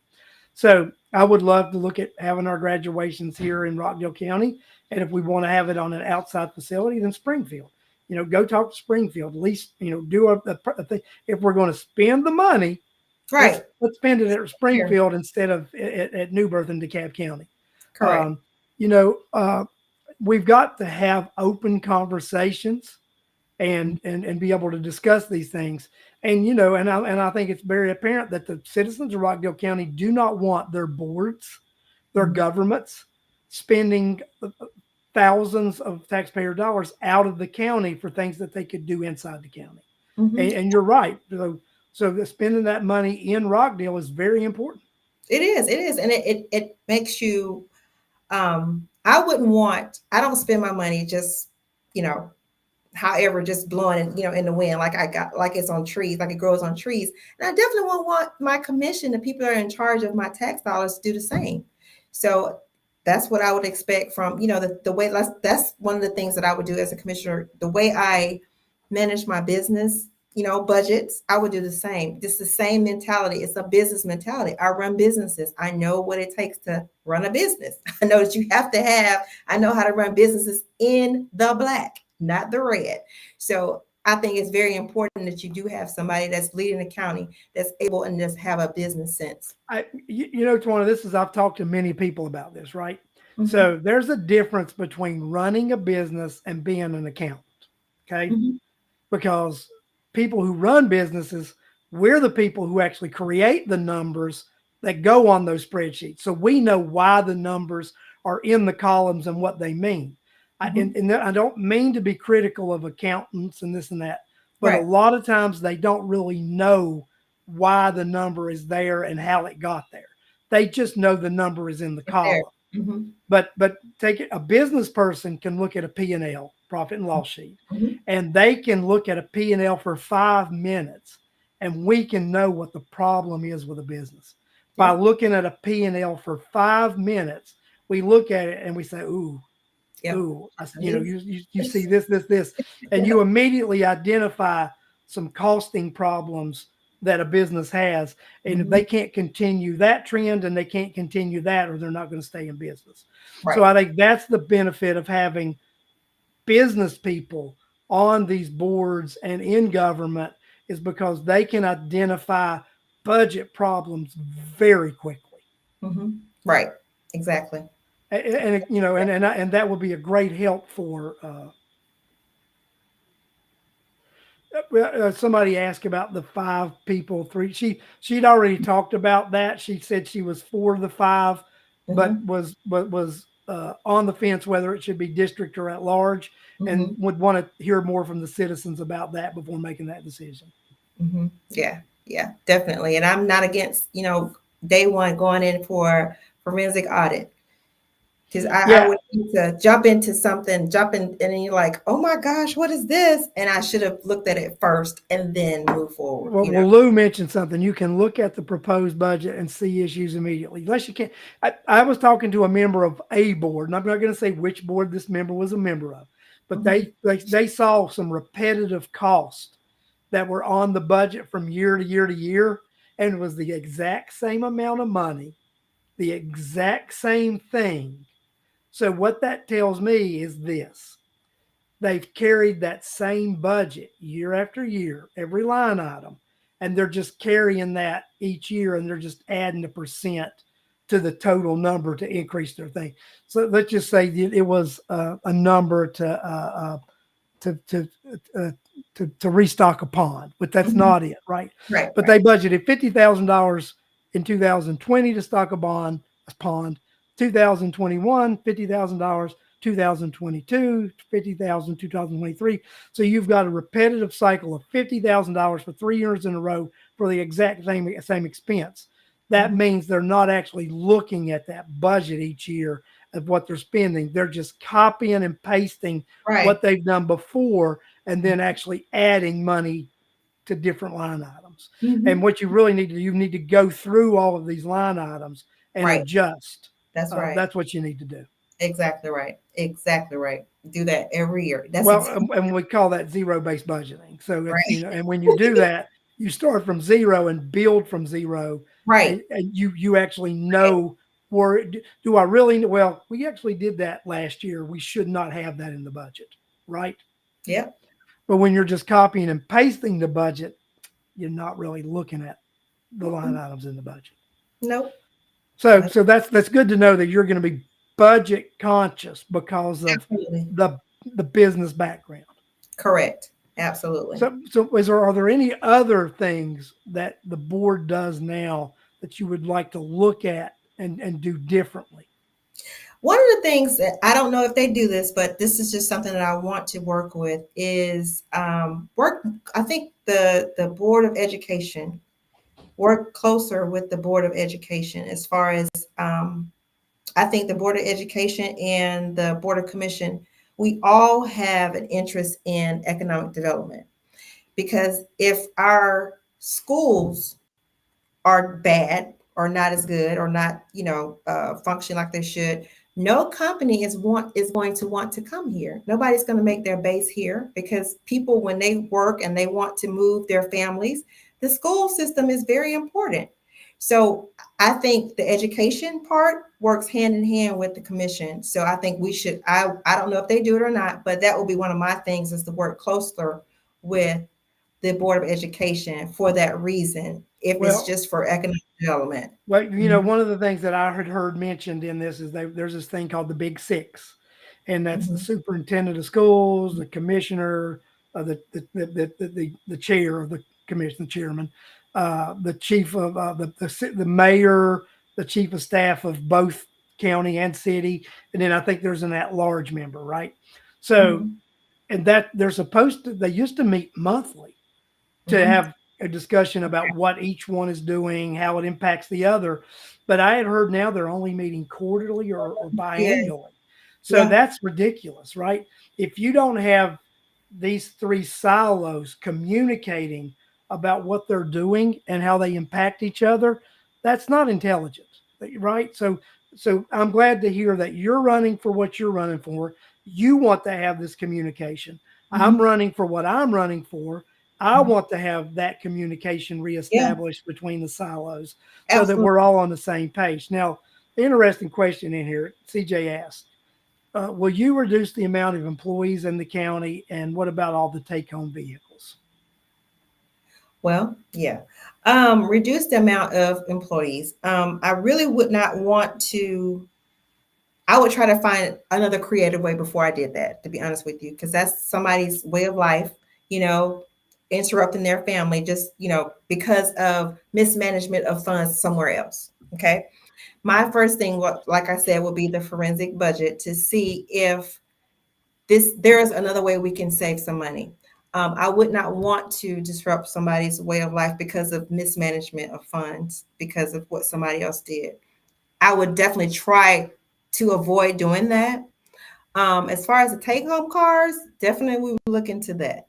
So I would love to look at having our graduations here in Rockdale County. And if we want to have it on an outside facility, then Springfield. Go talk to Springfield. At least, do a thing. If we're going to spend the money, let's Right. let's spend it at Here. Springfield instead of at New Birth in DeKalb County. Correct. Um, you know, uh, we've got to have open conversations and be able to discuss these things. And and I think it's very apparent that the citizens of Rockdale County do not want their boards, their Mhm. governments spending thousands of taxpayer dollars out of the county for things that they could do inside the county. Mhm. And you're right. So spending that money in Rockdale is very important. It is, and it makes you. I wouldn't want. I don't spend my money just, you know, however, just blowing it, in the wind, like I got, like it's on trees, like it grows on trees. And I definitely won't want my commission, the people that are in charge of my tax dollars, to do the same. So that's what I would expect from, the way that's one of the things that I would do as a commissioner. The way I manage my business, budgets, I would do the same. Just the same mentality. It's a business mentality. I run businesses. I know what it takes to run a business. I know that you have to have, I know how to run businesses in the black, not the red. So I think it's very important that you do have somebody that's leading the county that's able and just have a business sense. It's one of this is I've talked to many people about this, right? Hmm. So there's a difference between running a business and being an accountant. Okay. Hmm. Because people who run businesses, we're the people who actually create the numbers that go on those spreadsheets. So we know why the numbers are in the columns and what they mean. Hmm. And I don't mean to be critical of accountants and this and that, but a Right. lot of times they don't really know why the number is there and how it got there. They just know the number is in the It's there. column. Hmm. But take it, a business person can look at a P&L, profit and loss sheet, Hmm. and they can look at a P&L for 5 minutes, and we can know what the problem is with a business. By Yep. looking at a P&L for 5 minutes, we look at it and we say, ooh, Yep. ooh, I need you see this. this, and Yep. you immediately identify some costing problems that a business has, and if Hmm. they can't continue that trend and they can't continue that, or they're not going to stay in business. So Right. I think that's the benefit of having business people on these boards and in government, is because they can identify budget problems very quickly. Hmm. Right. Exactly. And that would be a great help for somebody asked about the five people, three. She'd already talked about that. She said she was for the five, but Hmm. was on the fence whether it should be district or at large, and Hmm. would want to hear more from the citizens about that before making that decision. Hmm. Yeah. Yeah. Definitely. And I'm not against, day one going in for forensic audit. Because I Yeah, would need to jump into something, jump in, and then you're like, oh my gosh, what is this? And I should have looked at it first and then move forward, well, Lou mentioned something. You can look at the proposed budget and see issues immediately. Unless you can't. I was talking to a member of a board, and I'm not going to say which board this member was a member of, but Hmm. they saw some repetitive costs that were on the budget from year to year to year, and it was the exact same amount of money, the exact same thing. So what that tells me is this: they've carried that same budget year after year, every line item, and they're just carrying that each year, and they're just adding a percent to the total number to increase their thing. So let's just say it was a number to to uh, to restock a pond, but that's Hmm. not it, right? Right, But right. they budgeted $50,000 in 2020 to stock a pond. 2021, $50,000. 2022, 50,000, 2023. So you've got a repetitive cycle of $50,000 for 3 years in a row for the exact same expense. That Hmm. means they're not actually looking at that budget each year of what they're spending. They're just copying and pasting Right. what they've done before and then actually adding money to different line items. And Hmm. what you really need to do, you need to go through all of these line items and Right. adjust. That's right. That's what you need to do. Exactly right. Exactly right. Do that every year. That's Well, exactly and we call that zero-based budgeting. So it's, right. and when you do that, you start from zero and build from zero, Right. and you actually Right. know where do I really, well, we actually did that last year. We should not have that in the budget, right? Yep. But when you're just copying and pasting the budget, you're not really looking at the line Mm-mm. items in the budget. Nope. So that's good to know that you're going to be budget conscious because of Absolutely. the the business background. Correct. Absolutely. So are there any other things that the board does now that you would like to look at and do differently? One of the things that I don't know if they do this, but this is just something that I want to work with is work. I think the Board of Education work closer with the Board of Education as far as um, I think the Board of Education and the Board of Commission, we all have an interest in economic development because if our schools are bad or not as good or not, function like they should, no company is going to want to come here. Nobody's going to make their base here because people, when they work and they want to move their families, the school system is very important. So I think the education part works hand in hand with the commission. So I think we should, I don't know if they do it or not, but that will be one of my things is to work closer with the Board of Education for that reason, if it's Well, just for economic development. Well, Mhm, one of the things that I had heard mentioned in this is there's this thing called the Big Six, and that's the mhm, superintendent of schools, the commissioner, the chair of the commission, the chairman, the chief of the mayor, the chief of staff of both county and city, and then I think there's an at-large member, right? So, mhm, and that they used to meet monthly to mhm. have a discussion about what each one is doing, how it impacts the other. But I had heard now they're only meeting quarterly or Yes, biannually. So yeah, that's ridiculous, right? If you don't have these three silos communicating about what they're doing and how they impact each other, that's not intelligent, right? So I'm glad to hear that you're running for what you're running for. You want to have this communication. I'm mhm, running for what I'm running for. I mhm. want to have that communication Yeah, reestablished between the silos so that absolutely. we're all on the same page. Now, the interesting question in here, CJ asked, will you reduce the amount of employees in the county? And what about all the take home vehicles? Well, yeah. Reduce the amount of employees. I really would not want to. I would try to find another creative way before I did that, to be honest with you, because that's somebody's way of life, you know, interrupting their family just, because of mismanagement of funds somewhere else. Okay. My first thing, what, like I said, will be the forensic budget to see if there's another way we can save some money. I would not want to disrupt somebody's way of life because of mismanagement of funds because of what somebody else did. I would definitely try to avoid doing that. As far as the take home cars, definitely we would look into that.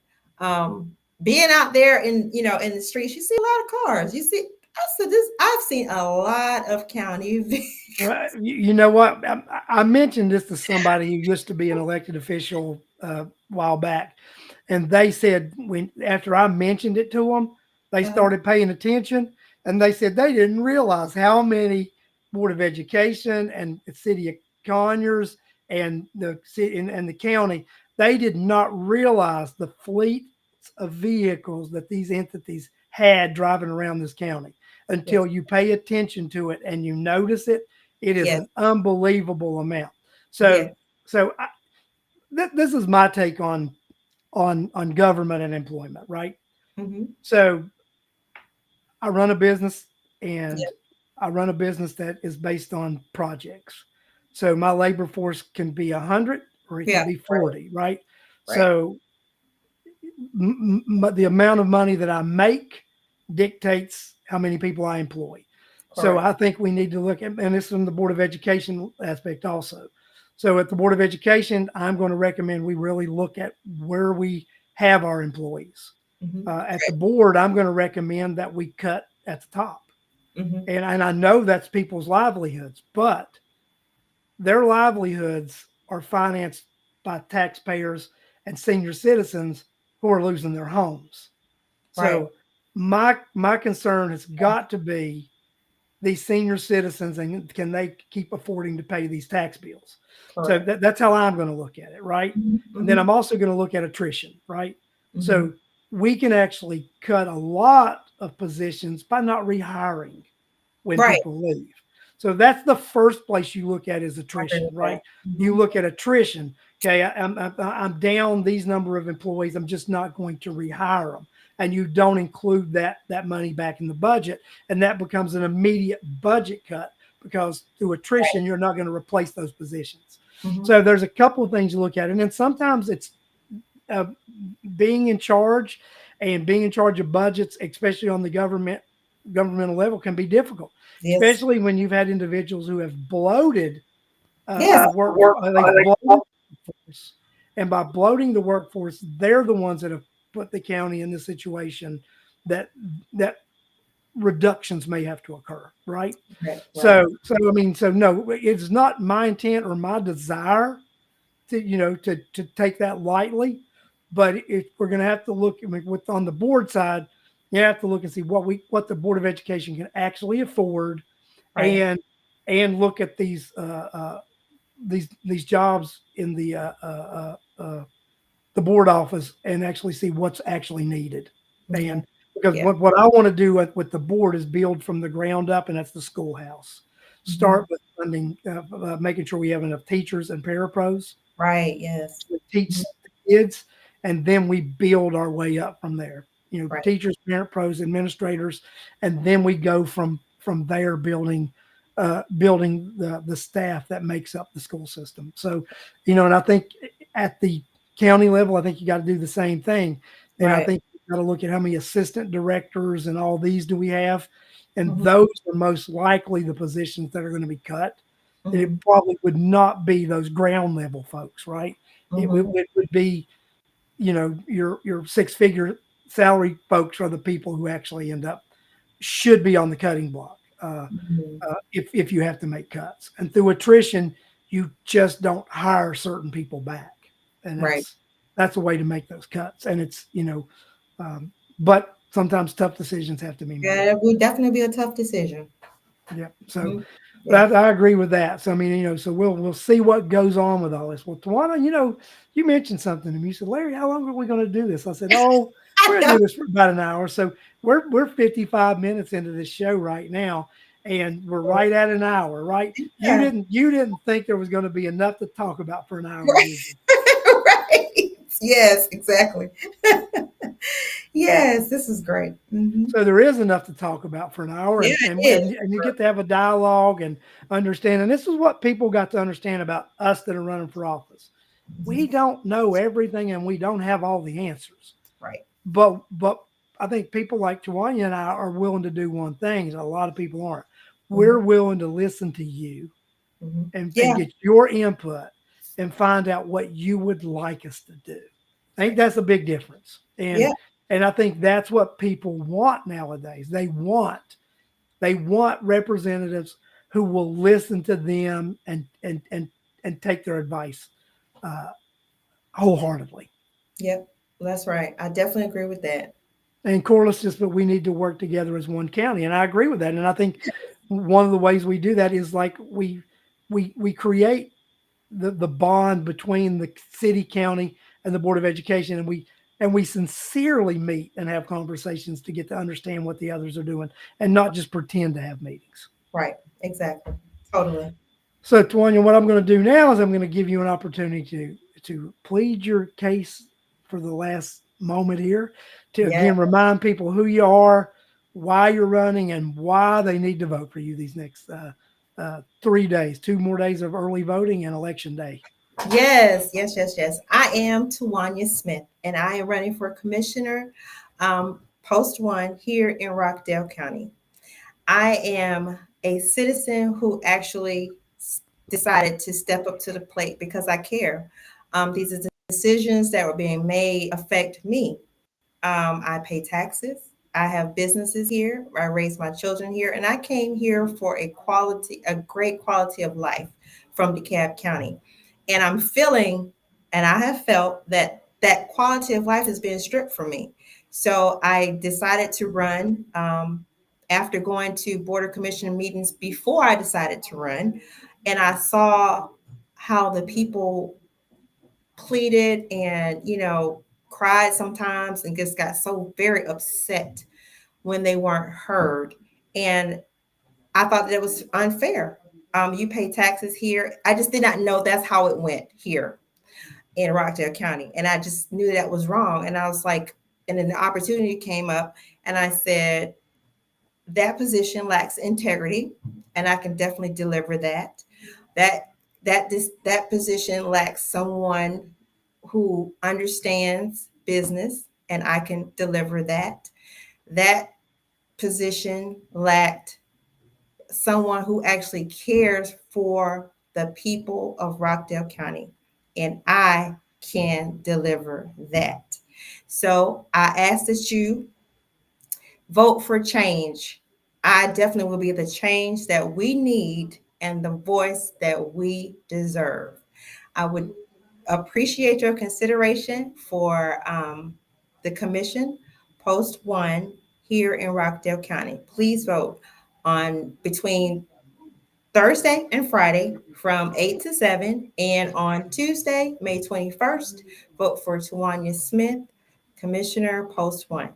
Being out there in the streets, you see a lot of cars. You see, I said this. I've seen a lot of county vehicles. Well, you know what? I mentioned this to somebody who used to be an elected official a while back, and they said when after I mentioned it to them, they Uh, started paying attention, and they said they didn't realize how many Board of Education and the City of Conyers and the city and the county, they did not realize the fleet of vehicles that these entities had driving around this county until yes, you pay attention to it and you notice it. It is yes, an unbelievable amount. So, yes. so this is my take on government and employment, right? Hmm. So I run a business and Yeah, I run a business that is based on projects. So my labor force can be 100 or it can yeah, be right, 40, right? right. So the amount of money that I make dictates how many people I employ. So Correct. I think we need to look at, and this is from the Board of Education aspect also. So at the Board of Education, I'm going to recommend we really look at where we have our employees. Hmm. At the board, I'm going to recommend that we cut at the top. Hmm. And I know that's people's livelihoods, but their livelihoods are financed by taxpayers and senior citizens who are losing their homes. Right. So my concern has got to be these senior citizens and can they keep affording to pay these tax bills? So Correct. that's how I'm going to look at it, right? Hmm. And then Hmm. I'm also going to look at attrition, right? Hmm. So we can actually cut a lot of positions by not rehiring when Right. people leave. So that's the first place you look at is I agree attrition, with right? that. You look at attrition. Okay, I'm down these number of employees. I'm just not going to rehire them, and you don't include that money back in the budget, and that becomes an immediate budget cut because through attrition you're not going to replace those positions. Mhm. So there's a couple of things you look at, and then sometimes it's uh, being in charge and being in charge of budgets, especially on the governmental level, can be difficult, Yes. especially when you've had individuals who have bloated Yes. the work. They've bloated the workforce, and by bloating the workforce, they're the ones that have put the county in the situation that that reductions may have to occur. Right. Right. Right. So I mean, so no, it's not my intent or my desire to to take that lightly. But if we're going to have to look, I mean, with on the board side, you have to look and see what the Board of Education can actually afford, Right. and look at these jobs in the board office and actually see what's actually needed. Okay. And because Yeah. what I want to do with the board is build from the ground up, and that's the schoolhouse. Mhm. Start with funding, making sure we have enough teachers and parapros Right. Yes. to Mhm. teach the kids, and then we build our way up from there. Right. Teachers, parent pros, administrators, and then we go from there, building the staff that makes up the school system. So, and I think at the county level, I think you got to do the same thing, and I Right. think you got to look at how many assistant directors and all these do we have, and Mhm. those are most likely the positions that are going to be cut. And it Mhm. probably would not be those ground level folks, right? Mhm. It would be, your six figure salary folks are the people who actually end up should be on the cutting block. Mhm. If you have to make cuts, and through attrition, you just don't hire certain people back, and Right. that's a way to make those cuts. And it's but sometimes tough decisions have to be Yeah, made. it would definitely be a tough decision. Yeah. So Mhm. Yeah. that I agree with that. So I mean, so we'll see what goes on with all this. Well, Tawana, you mentioned something to me. You said, Larry, how long are we going to do this? I said, oh, I we're going to know. do this for about an hour. So we're 55 minutes into this show right now, and we're right at an hour. Right? You Yeah. didn't think there was going to be enough to talk about for an hour, Right. did you? Right. Yes, exactly. Yes, this is great. So there is enough to talk about for an hour, Yeah, and it is. you get to have a dialogue and understand. And this is what people got to understand about us that are running for office. We Mhm. don't know everything, and we don't have all the answers. Right. But I think people like Tuwanya and I are willing to do one thing that a lot of people aren't. Mhm. We're willing to listen to you Mhm. and Yeah. get your input and find out what you would like us to do. I think that's a big difference. Yeah. And I think that's what people want nowadays. They want representatives who will listen to them and take their advice uh, wholeheartedly. Yep. That's right. I definitely agree with that. And Corliss just, but we need to work together as one county, and I agree with that. And I think one of the ways we do that is like we create the bond between the city, county, and the board of education, and we sincerely meet and have conversations to get to understand what the others are doing, and not just pretend to have meetings. Right. Exactly. Totally. So, Tanya, what I'm going to do now is I'm going to give you an opportunity to plead your case for the last moment here, to Yeah. again remind people who you are, why you're running, and why they need to vote for you these next 3 days, 2 more days of early voting and election day. Yes. Yes. Yes. Yes. I am Tuwanya Smith, and I am running for commissioner, post one here in Rockdale County. I am a citizen who actually decided to step up to the plate because I care. These are decisions that were being made affect me. I pay taxes. I have businesses here. I raise my children here, and I came here for a great quality of life from DeKalb County. And I'm feeling, and I have felt that that quality of life is being stripped from me. So I decided to run. After going to Board of Commissioner meetings before I decided to run, and I saw how the people pleaded and cried sometimes and just got so very upset when they weren't heard. And I thought that it was unfair. You pay taxes here. I just did not know that's how it went here in Rockdale County. And I just knew that was wrong. And I was like, and then the opportunity came up, and I said, that position lacks integrity, and I can definitely deliver that. That that position lacks someone who understands business, and I can deliver that. That position lacked someone who actually cares for the people of Rockdale County, and I can deliver that. So I ask that you vote for change. I definitely will be the change that we need and the voice that we deserve. I would appreciate your consideration for the commission post one here in Rockdale County. Please vote on between Thursday and Friday from 8 to 7, and on Tuesday, May 21st, vote for Tuwanya Smith, Commissioner Post 1.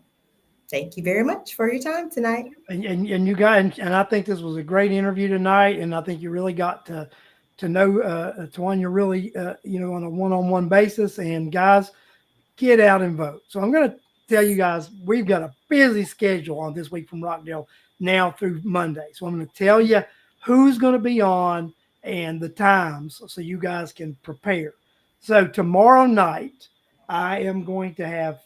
Thank you very much for your time tonight. And you got, and I think this was a great interview tonight, and I think you really got to know Tuwanya really, on a one-on-one basis. And guys, get out and vote. So I'm going to tell you guys, we've got a busy schedule on This Week from Rockdale now through Monday. So I'm going to tell you who's going to be on and the times so you guys can prepare. So tomorrow night, I am going to have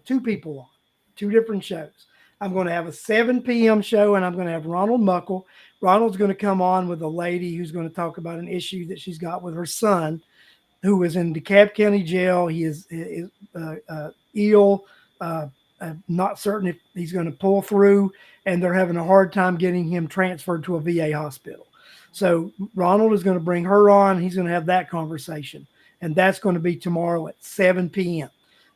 two people on, two different shows. I'm going to have a 7 p.m. show, and I'm going to have Ronald Muckle. Ronald's going to come on with a lady who's going to talk about an issue that she's got with her son, who is in DeKalb County Jail. He is ill, not certain if he's going to pull through, and they're having a hard time getting him transferred to a VA hospital. So Ronald is going to bring her on. He's going to have that conversation, and that's going to be tomorrow at 7 p.m.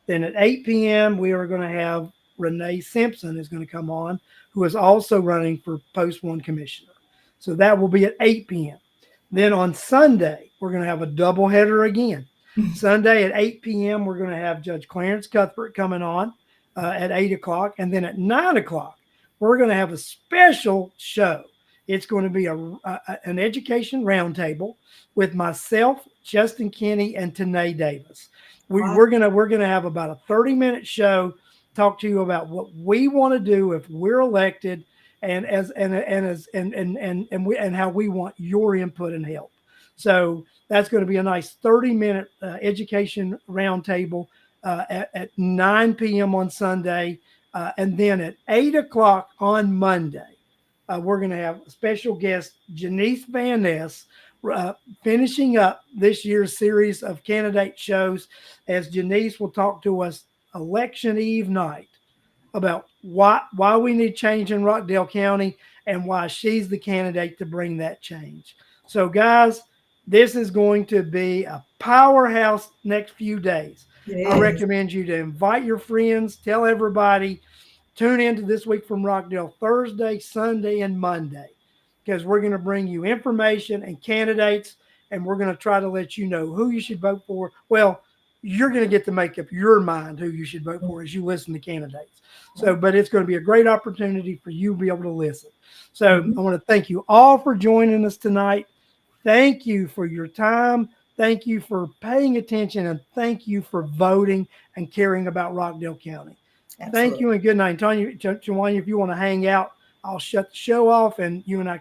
Then at 8 p.m., we are going to have Renee Simpson is going to come on, who is also running for Post 1 Commissioner. So that will be at 8 p.m. Then on Sunday, we're going to have a doubleheader again. Sunday at 8 p.m., we're going to have Judge Clarence Cuthbert coming on at 8 o'clock. And then at 9 o'clock, we're going to have a special show. It's going to be an education roundtable with myself, Justin Kinney, and Tanae Davis. We're gonna have about a 30-minute show, talk to you about what we want to do if we're elected, and how we want your input and help. So that's going to be a nice 30-minute education roundtable at 9 p.m. on Sunday, and then at 8 o'clock on Monday, we're going to have a special guest, Janice Van Ness, finishing up this year's series of candidate shows, as Janice will talk to us election eve night about why we need change in Rockdale County and why she's the candidate to bring that change. So, guys, this is going to be a powerhouse next few days. I recommend you to invite your friends, tell everybody, tune into This Week from Rockdale Thursday, Sunday, and Monday, because we're going to bring you information and candidates, and we're going to try to let you know who you should vote for. Well, you're going to get to make up your mind who you should vote for as you listen to candidates. So, but it's going to be a great opportunity for you to be able to listen. So I want to thank you all for joining us tonight. Thank you for your time. Thank you for paying attention, and thank you for voting and caring about Rockdale County. Absolutely. Thank you and good night. Tuwanya, if you want to hang out, I'll shut the show off and you and I can